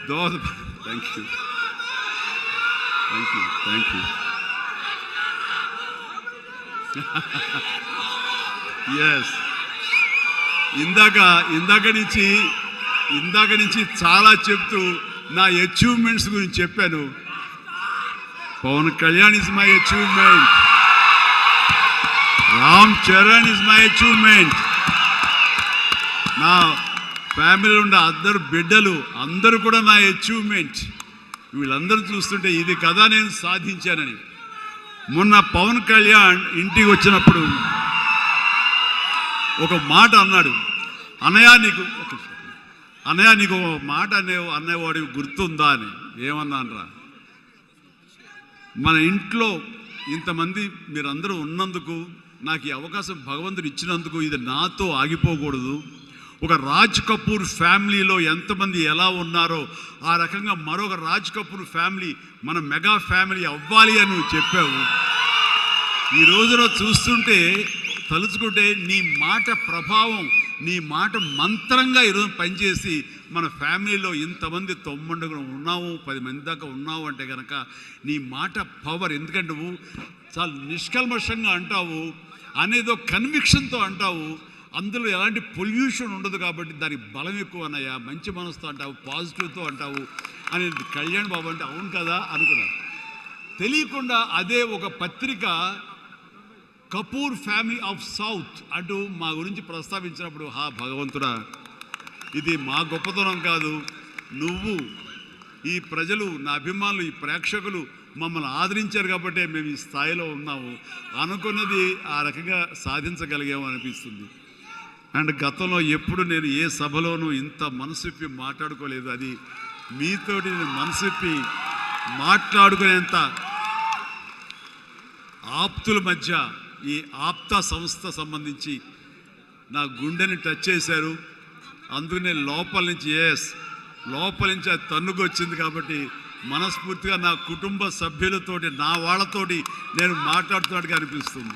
దోహదపడి. Thank you, thank you, thank you. Yes, ఇందాక నుంచి చాలా చెప్తూ నా అచీవ్మెంట్స్ గురించి చెప్పాను. Pawan Kalyan is my achievement, Ram Charan is my achievement, నా ఫ్యామిలీలో ఉన్న అందరు బిడ్డలు అందరూ కూడా నా అచీవ్మెంట్. వీళ్ళందరూ చూస్తుంటే ఇది కదా నేను సాధించానని. మొన్న పవన్ కళ్యాణ్ ఇంటికి వచ్చినప్పుడు ఒక మాట అన్నాడు, అన్నయ్య నీకు ఒక మాట అనేవాడికి గుర్తుందా అని. ఏమన్నానరా, మన ఇంట్లో ఇంతమంది మీరందరూ ఉన్నందుకు, నాకు ఈ అవకాశం భగవంతుడు ఇచ్చినందుకు ఇది నాతో ఆగిపోకూడదు. ఒక రాజ్ కపూర్ ఫ్యామిలీలో ఎంతమంది ఎలా ఉన్నారో ఆ రకంగా మరొక రాజ్ కపూర్ ఫ్యామిలీ మన మెగా ఫ్యామిలీ అవ్వాలి అని నువ్వు చెప్పావు. ఈ రోజున చూస్తుంటే తలుచుకుంటే నీ మాట ప్రభావం, నీ మాట మంత్రంగా ఈరోజు పనిచేసి మన ఫ్యామిలీలో ఇంతమంది 90 ఉన్నావు, 10 మంది దాకా ఉన్నావు అంటే కనుక నీ మాట పవర్. ఎందుకంటే నువ్వు చాలా నిష్కల్మషంగా అంటావు, అనేదో కన్విక్షన్తో అంటావు, అందులో ఎలాంటి పొల్యూషన్ ఉండదు కాబట్టి దానికి బలం ఎక్కువ అన్నయ్య. మంచి మనసుతో అంటావు, పాజిటివ్తో అంటావు అని కళ్యాణ్ బాబు అంటే అవును కదా అనుకున్నాను. తెలియకుండా అదే ఒక పత్రిక కపూర్ ఫ్యామిలీ ఆఫ్ సౌత్ అంటూ మా గురించి ప్రస్తావించినప్పుడు, భగవంతుడా, ఇది మా గొప్పతనం కాదు, నువ్వు ఈ ప్రజలు, నా అభిమానులు, ఈ ప్రేక్షకులు మమ్మల్ని ఆదరించారు కాబట్టి మేము ఈ స్థాయిలో ఉన్నాము. అనుకున్నది ఆ రకంగా సాధించగలిగాము అనిపిస్తుంది. అండ్ గతంలో ఎప్పుడు నేను ఏ సభలోనూ ఇంత మనసిప్పి మాట్లాడుకోలేదు. అది మీతోటి నేను మనసిప్పి మాట్లాడుకునేంత ఆప్తుల మధ్య ఈ ఆప్తా సంస్థ సంబంధించి నా గుండెని టచ్ చేశారు. అందుకనే లోపల నుంచి అది తన్నుకొచ్చింది కాబట్టి మనస్ఫూర్తిగా నా కుటుంబ సభ్యులతోటి, నా వాళ్ళతోటి నేను మాట్లాడుతున్నట్టుగా అనిపిస్తుంది.